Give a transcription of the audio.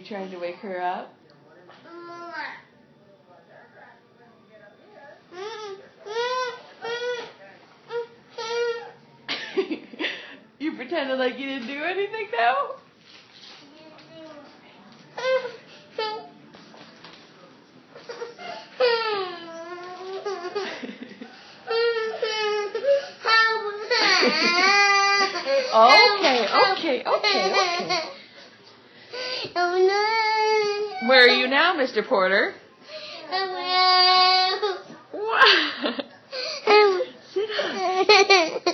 you trying to wake her up? You pretended like you didn't do anything now? Okay. Oh no. Where are you now, Mr. Porter? Oh no. What? Sit down.